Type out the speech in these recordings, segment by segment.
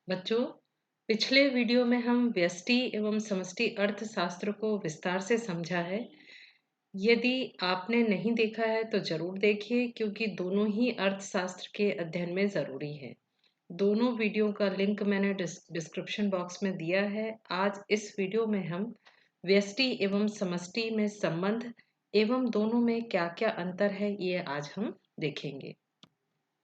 बच्चों, पिछले वीडियो में हम व्यष्टि एवं समष्टि अर्थशास्त्र को विस्तार से समझा है। यदि आपने नहीं देखा है तो जरूर देखिए, क्योंकि दोनों ही अर्थशास्त्र के अध्ययन में जरूरी है। दोनों वीडियो का लिंक मैंने डिस्क्रिप्शन बॉक्स में दिया है। आज इस वीडियो में हम व्यष्टि एवं समष्टि में संबंध एवं दोनों में क्या-क्या अंतर है, ये आज हम देखेंगे।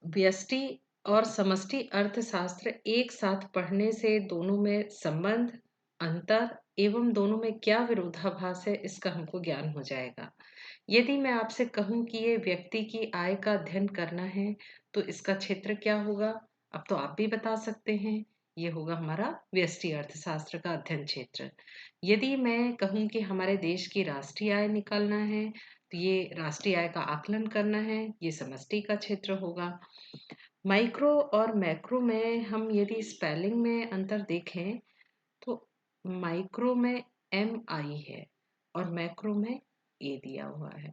व्यष्टि और समष्टि अर्थशास्त्र एक साथ पढ़ने से दोनों में संबंध, अंतर एवं दोनों में क्या विरोधाभास है, इसका हमको ज्ञान हो जाएगा। यदि मैं आपसे कहूं कि ये व्यक्ति की आय का अध्ययन करना है, तो इसका क्षेत्र क्या होगा? अब तो आप भी बता सकते हैं। ये होगा हमारा व्यष्टि अर्थशास्त्र का अध्ययन क्षेत्र। यदि मैं कहूं कि हमारे देश की राष्ट्रीय आय निकालना है, तो ये राष्ट्रीय आय का आकलन करना है, ये समष्टि का क्षेत्र होगा। माइक्रो और मैक्रो में हम यदि स्पेलिंग में अंतर देखें, तो माइक्रो में MI है और मैक्रो में A दिया हुआ है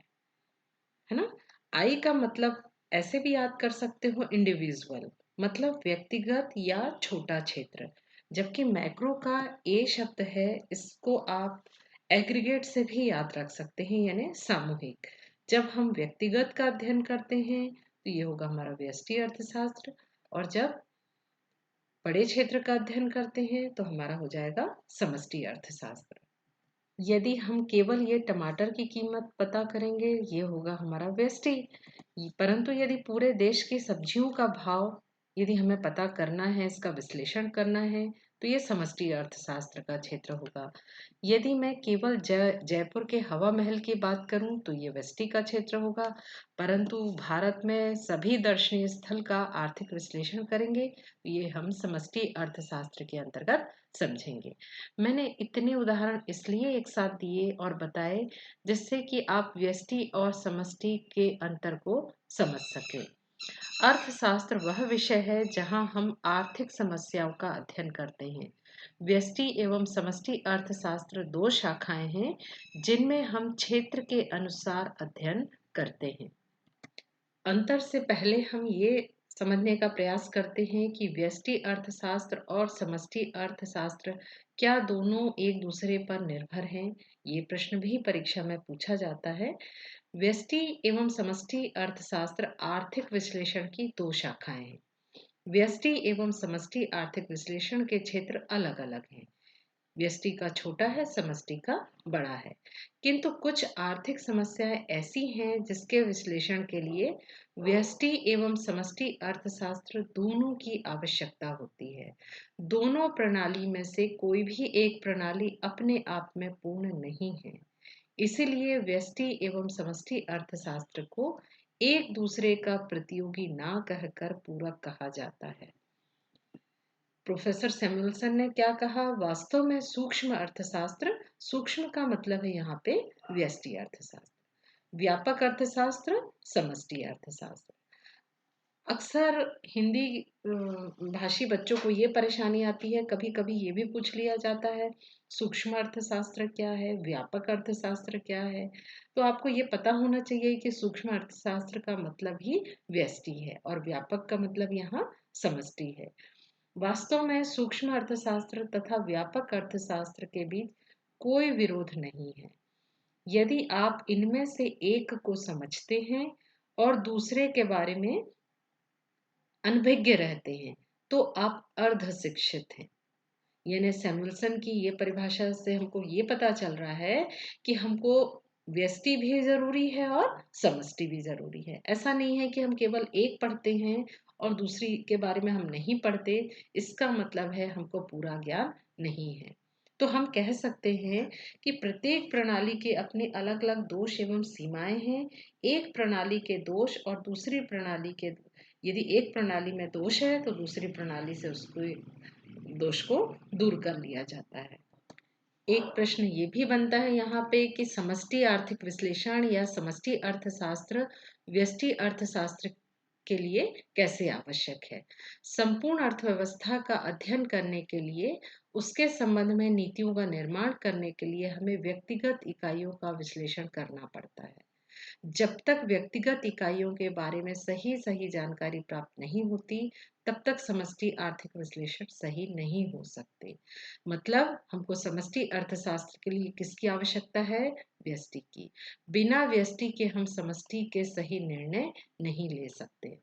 ना। आई का मतलब ऐसे भी याद कर सकते हो, इंडिविजुअल मतलब व्यक्तिगत या छोटा क्षेत्र। जबकि मैक्रो का A शब्द है, इसको आप एग्रीगेट से भी याद रख सकते हैं, यानी सामूहिक। जब हम व्यक्तिगत का अध्ययन करते हैं तो ये होगा हमारा व्यष्टि अर्थशास्त्र, और जब बड़े क्षेत्र का अध्ययन करते हैं तो हमारा हो जाएगा समष्टि अर्थशास्त्र। यदि हम केवल ये टमाटर की कीमत पता करेंगे, ये होगा हमारा व्यष्टि। परंतु यदि पूरे देश की सब्जियों का भाव यदि हमें पता करना है, इसका विश्लेषण करना है, तो ये समष्टि अर्थशास्त्र का क्षेत्र होगा। यदि मैं केवल जयपुर के हवा महल की बात करूं तो ये व्यष्टि का क्षेत्र होगा। परंतु भारत में सभी दर्शनीय स्थल का आर्थिक विश्लेषण करेंगे तो ये हम समष्टि अर्थशास्त्र के अंतर्गत समझेंगे। मैंने इतने उदाहरण इसलिए एक साथ दिए और बताए, जिससे कि आप व्यष्टि और समष्टि के अंतर को समझ सके। अर्थशास्त्र वह विषय है जहां हम आर्थिक समस्याओं का अध्ययन करते हैं। व्यष्टि एवं समष्टि अर्थशास्त्र दो शाखाएं हैं जिनमें हम क्षेत्र के अनुसार अध्ययन करते हैं। अंतर से पहले हम ये समझने का प्रयास करते हैं कि व्यष्टि अर्थशास्त्र और समष्टि अर्थशास्त्र क्या दोनों एक दूसरे पर निर्भर हैं। ये प्रश्न भी परीक्षा में पूछा जाता है। व्यष्टि एवं समष्टि अर्थशास्त्र आर्थिक विश्लेषण की दो शाखाएं हैं। व्यष्टि एवं समष्टि आर्थिक विश्लेषण के क्षेत्र अलग अलग हैं। व्यष्टि का छोटा है, समष्टि का बड़ा है। किंतु कुछ आर्थिक समस्याएं ऐसी हैं जिसके विश्लेषण के लिए व्यष्टि एवं समष्टि अर्थशास्त्र दोनों की आवश्यकता होती है। दोनों प्रणाली में से कोई भी एक प्रणाली अपने आप में पूर्ण नहीं है। इसीलिए व्यष्टि एवं समष्टि अर्थशास्त्र को एक दूसरे का प्रतियोगी ना कहकर पूरक कहा जाता है। प्रोफेसर सैमुअलसन ने क्या कहा? वास्तव में सूक्ष्म अर्थशास्त्र, सूक्ष्म का मतलब है यहाँ पे व्यष्टि अर्थशास्त्र, व्यापक अर्थशास्त्र समष्टि अर्थशास्त्र। अक्सर हिंदी भाषी बच्चों को ये परेशानी आती है, कभी कभी ये भी पूछ लिया जाता है सूक्ष्म अर्थशास्त्र क्या है, व्यापक अर्थशास्त्र क्या है। तो आपको ये पता होना चाहिए कि सूक्ष्म अर्थशास्त्र का मतलब ही व्यष्टि है और व्यापक का मतलब यहाँ समष्टि है। वास्तव में सूक्ष्म अर्थशास्त्र तथा व्यापक अर्थशास्त्र के बीच कोई विरोध नहीं है। यदि आप इनमें से एक को समझते हैं और दूसरे के बारे में अनभिज्ञ रहते हैं, तो आप अर्ध शिक्षित हैं। यानी सैमुअलसन की ये परिभाषा से हमको ये पता चल रहा है कि हमको व्यष्टि भी जरूरी है और समष्टि भी जरूरी है। ऐसा नहीं है कि हम केवल एक पढ़ते हैं और दूसरी के बारे में हम नहीं पढ़ते, इसका मतलब है हमको पूरा ज्ञान नहीं है। तो हम कह सकते हैं कि प्रत्येक प्रणाली के अपने अलग अलग दोष एवं सीमाएं हैं। एक प्रणाली के दोष और दूसरी प्रणाली के, यदि एक प्रणाली में दोष है तो दूसरी प्रणाली से उसको दोष को दूर कर लिया जाता है। एक प्रश्न ये भी बनता है यहाँ पे कि समष्टि आर्थिक विश्लेषण या समष्टि अर्थशास्त्र व्यष्टि अर्थशास्त्र के लिए कैसे आवश्यक है। संपूर्ण अर्थव्यवस्था का अध्ययन करने के लिए, उसके संबंध में नीतियों का निर्माण करने के लिए हमें व्यक्तिगत इकाइयों का विश्लेषण करना पड़ता है। जब तक व्यक्तिगत इकाइयों के बारे में सही सही जानकारी प्राप्त नहीं होती, तब तक समष्टि आर्थिक विश्लेषण सही नहीं हो सकते। मतलब हमको समष्टि अर्थशास्त्र के लिए किसकी आवश्यकता है? व्यष्टि की। बिना व्यष्टि के हम समष्टि के सही निर्णय नहीं ले सकते।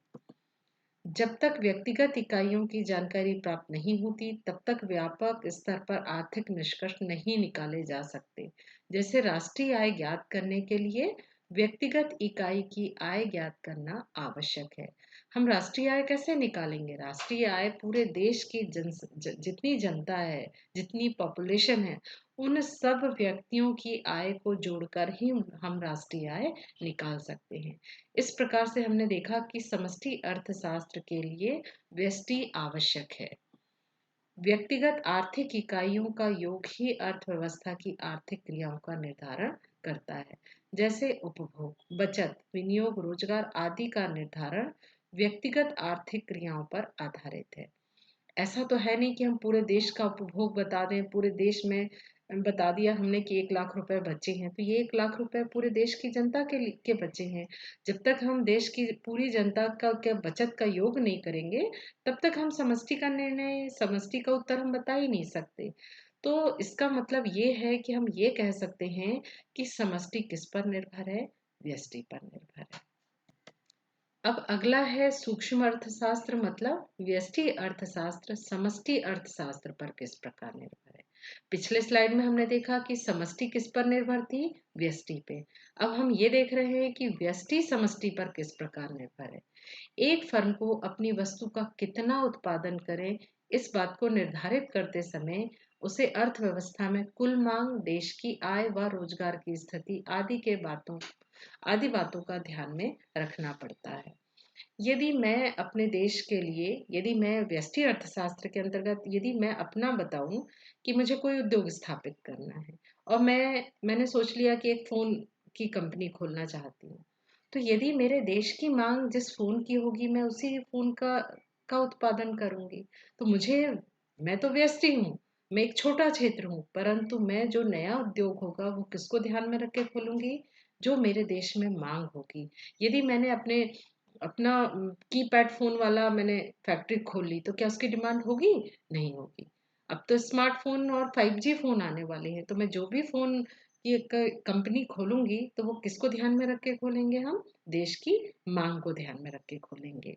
जब तक व्यक्तिगत इकाइयों की जानकारी प्राप्त नहीं होती, तब तक व्यापक स्तर पर आर्थिक निष्कर्ष नहीं निकाले जा सकते। जैसे राष्ट्रीय आय ज्ञात करने के लिए व्यक्तिगत इकाई की आय ज्ञात करना आवश्यक है। हम राष्ट्रीय आय कैसे निकालेंगे? राष्ट्रीय आय पूरे देश की जितनी जनता है, जितनी पॉपुलेशन है, उन सब व्यक्तियों की आय को जोड़कर ही हम राष्ट्रीय आय निकाल सकते हैं। इस प्रकार से हमने देखा कि समष्टि अर्थशास्त्र के लिए व्यष्टि आवश्यक है। व्यक्तिगत आर्थिक इकाइयों का योग ही अर्थव्यवस्था की आर्थिक क्रियाओं का निर्धारण करता है। जैसे उपभोग, बचत, विनियोग, रोजगार आदि का निर्धारण व्यक्तिगत आर्थिक क्रियाओं पर आधारित है। ऐसा तो है नहीं कि हम पूरे देश का उपभोग बता दें, पूरे देश में बता दिया हमने कि 1 लाख रुपए बचे हैं, तो ये 1 लाख रुपए पूरे देश की जनता के बचे हैं। जब तक हम देश की पूरी जनता का बचत का योग नहीं करेंगे, तब तक हम समष्टि का निर्णय, समष्टि का उत्तर हम बता ही नहीं सकते। तो इसका मतलब ये है कि हम ये कह सकते हैं कि समष्टि किस पर निर्भर है? व्यष्टि पर निर्भर है। अब अगला है सूक्ष्म अर्थशास्त्र, मतलब व्यष्टि अर्थशास्त्र समष्टि अर्थशास्त्र पर किस प्रकार निर्भर है। पिछले स्लाइड में हमने देखा कि समष्टि किस पर निर्भर थी? व्यष्टि पे। अब हम ये देख रहे हैं कि व्यष्टि समष्टि पर किस प्रकार निर्भर है। एक फर्म को अपनी वस्तु का कितना उत्पादन करें, इस बात को निर्धारित करते समय उसे अर्थव्यवस्था में कुल मांग, देश की आय व रोजगार की स्थिति आदि बातों का ध्यान में रखना पड़ता है। यदि मैं अपने देश के लिए, यदि मैं व्यष्टि अर्थशास्त्र के अंतर्गत यदि मैं अपना बताऊं कि मुझे कोई उद्योग स्थापित करना है और मैंने सोच लिया कि एक फोन की कंपनी खोलना चाहती हूँ, तो यदि मेरे देश की मांग जिस फोन की होगी, मैं उसी फोन का उत्पादन करूंगी। तो मैं तो व्यष्टि हूँ, मैं एक छोटा क्षेत्र हूँ, परंतु मैं जो नया उद्योग होगा वो किसको ध्यान में रख के खोलूंगी? जो मेरे देश में मांग होगी। यदि मैंने अपना कीपैड फोन वाला मैंने फैक्ट्री खोल ली, तो क्या उसकी डिमांड होगी? नहीं होगी। अब तो स्मार्टफोन और 5G फोन आने वाले हैं, तो मैं जो भी फोन की एक कंपनी खोलूंगी, तो वो किसको ध्यान में रख के खोलेंगे? हम देश की मांग को ध्यान में रख के खोलेंगे।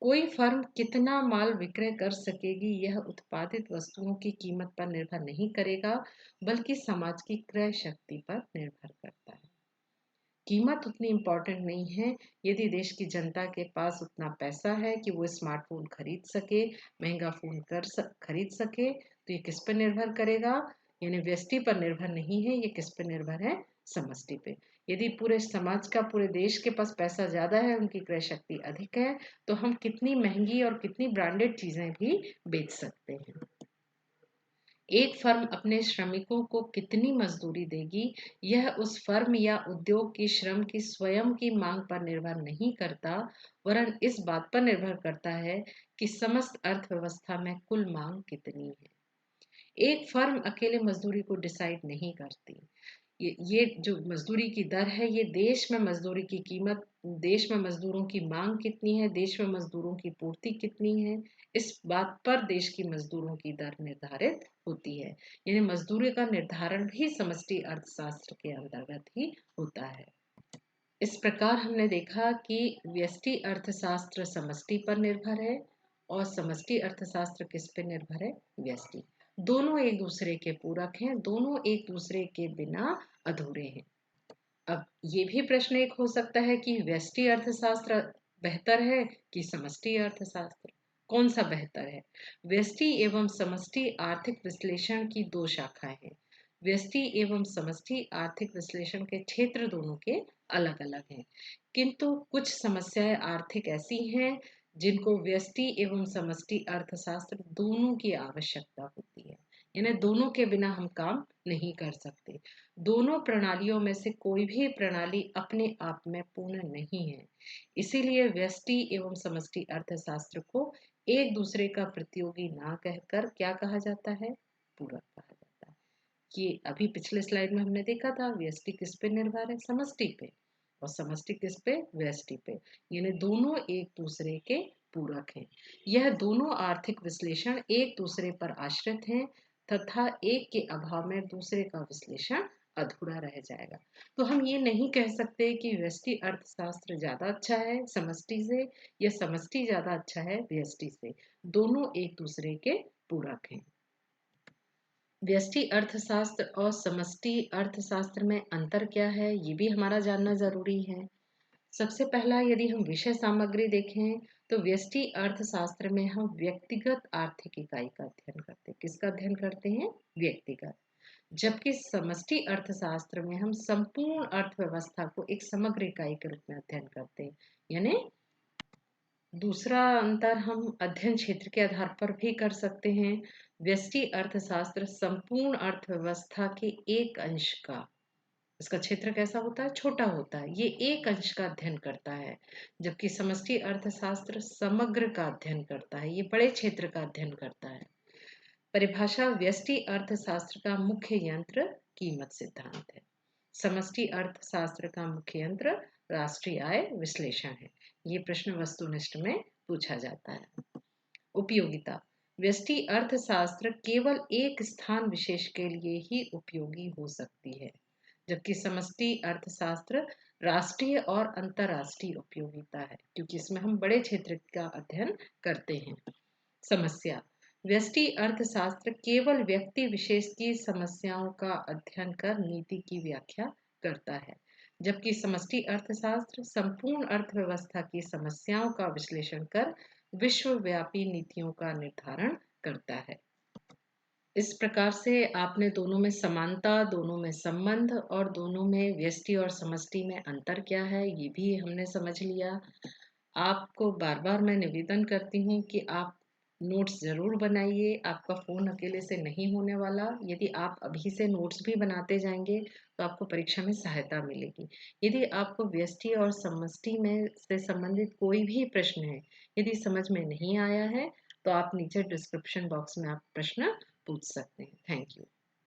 कोई फर्म कितना माल विक्रय कर सकेगी, यह उत्पादित वस्तुओं की कीमत पर निर्भर नहीं करेगा, बल्कि समाज की क्रय शक्ति पर निर्भर करता है। कीमत उतनी इम्पोर्टेंट नहीं है। यदि देश की जनता के पास उतना पैसा है कि वो स्मार्टफोन खरीद सके, महंगा फोन खरीद सके, तो ये किस पर निर्भर करेगा? यानी व्यष्टि पर निर्भर नहीं है, ये किस पर निर्भर है? समष्टि पे। यदि पूरे समाज का, पूरे देश के पास पैसा ज्यादा है, उनकी क्रय शक्ति अधिक है, तो हम कितनी महंगी और कितनी ब्रांडेड चीजें भी बेच सकते हैं। एक फर्म अपने श्रमिकों को कितनी मजदूरी देगी, यह उस फर्म या उद्योग की श्रम की स्वयं की मांग पर निर्भर नहीं करता, वरन इस बात पर निर्भर करता है कि समस्त अर्थव्यवस्था में कुल मांग कितनी है। एक फर्म अकेले मजदूरी को डिसाइड नहीं करती। ये जो मजदूरी की दर है, ये देश में मजदूरी की कीमत, देश में मजदूरों की मांग कितनी है, देश में मजदूरों की पूर्ति कितनी है, इस बात पर देश की मजदूरों की दर निर्धारित होती है। यानी मजदूरी का निर्धारण भी समष्टि अर्थशास्त्र के अंतर्गत ही होता है। इस प्रकार हमने देखा कि व्यष्टि अर्थशास्त्र समष्टि पर निर्भर है और समष्टि अर्थशास्त्र किस पर निर्भर है? व्यष्टि। दोनों एक दूसरे के पूरक हैं, दोनों एक दूसरे के बिना अधूरे हैं। अब ये भी प्रश्न एक हो सकता है कि व्यष्टि अर्थशास्त्र बेहतर है कि समष्टि अर्थशास्त्र? कौन सा बेहतर है? व्यष्टि एवं समष्टि आर्थिक विश्लेषण की दो शाखाएं हैं। व्यष्टि एवं समष्टि आर्थिक विश्लेषण के क्षेत्र दोनों के अलग अलग हैं, किंतु कुछ समस्याएं आर्थिक ऐसी हैं जिनको व्यष्टि एवं समष्टि अर्थशास्त्र दोनों की आवश्यकता होती है। यानी दोनों के बिना हम काम नहीं कर सकते। दोनों प्रणालियों में से कोई भी प्रणाली अपने आप में पूर्ण नहीं है। इसीलिए व्यष्टि एवं समष्टि अर्थशास्त्र को एक दूसरे का प्रतियोगी ना कहकर क्या कहा जाता है? पूरक कहा जाता है। ये अभी पिछले स्लाइड में हमने देखा था, व्यष्टि किस पे निर्भर है? समष्टि पे। और समष्टि किस पे? व्यष्टि पे। यानी दोनों एक दूसरे के पूरक हैं। यह दोनों आर्थिक विश्लेषण एक दूसरे पर आश्रित हैं तथा एक के अभाव में दूसरे का विश्लेषण अधूरा रह जाएगा। तो हम ये नहीं कह सकते कि व्यष्टि अर्थशास्त्र ज़्यादा अच्छा है समष्टि से या समष्टि ज़्यादा अच्छा है व्यष्टि से। दोनों एक दूसरे के पूरक हैं। व्यष्टि अर्थशास्त्र और समष्टि अर्थशास्त्र में अंतर क्या है, ये भी हमारा जानना ज़रूरी है। सबसे पहला यदि हम विषय सामग्री देखें तो व्यष्टि अर्थशास्त्र में हम व्यक्तिगत आर्थिक इकाई का अध्ययन करते हैं। किसका अध्ययन करते हैं? व्यक्तिगत। जबकि समष्टि अर्थशास्त्र में हम संपूर्ण अर्थव्यवस्था को एक समग्र इकाई के रूप में अध्ययन करते हैं। यानी दूसरा अंतर हम अध्ययन क्षेत्र के आधार पर भी कर सकते हैं। व्यष्टि अर्थशास्त्र संपूर्ण अर्थव्यवस्था के एक अंश का, इसका क्षेत्र कैसा होता है? छोटा होता है। ये एक अंश का अध्ययन करता है। जबकि समष्टि अर्थशास्त्र समग्र का अध्ययन करता है। ये बड़े क्षेत्र का अध्ययन करता है। परिभाषा व्यष्टि अर्थशास्त्र का मुख्य यंत्र कीमत सिद्धांत है। समष्टि अर्थशास्त्र का मुख्य यंत्र राष्ट्रीय आय विश्लेषण है। ये प्रश्न वस्तुनिष्ठ में पूछा जाता है। उपयोगिता व्यष्टि अर्थशास्त्र केवल एक स्थान विशेष के लिए ही उपयोगी हो सकती है, जबकि समष्टि अर्थशास्त्र राष्ट्रीय और अंतर्राष्ट्रीय उपयोगिता है, क्योंकि इसमें हम बड़े क्षेत्र का अध्ययन करते हैं। समस्या व्यष्टि अर्थशास्त्र केवल व्यक्ति विशेष की समस्याओं का अध्ययन कर नीति की व्याख्या करता है, जबकि समष्टि अर्थशास्त्र संपूर्ण अर्थव्यवस्था की समस्याओं का विश्लेषण कर विश्वव्यापी नीतियों का निर्धारण करता है। इस प्रकार से आपने दोनों में समानता, दोनों में संबंध और दोनों में व्यष्टि और समष्टि में अंतर क्या है, ये भी हमने समझ लिया। आपको बार-बार मैं निवेदन करती हूँ कि आप नोट्स ज़रूर बनाइए। आपका फ़ोन अकेले से नहीं होने वाला। यदि आप अभी से नोट्स भी बनाते जाएँगे, तो आपको परीक्षा में सहायता मिलेगी। यदि आपको व्यष्टि और समष्टि में से संबंधित कोई भी प्रश्न है, यदि समझ में नहीं आया है, तो आप नीचे डिस्क्रिप्शन बॉक्स में आप प्रश्न पूछ सकते हैं। Thank you.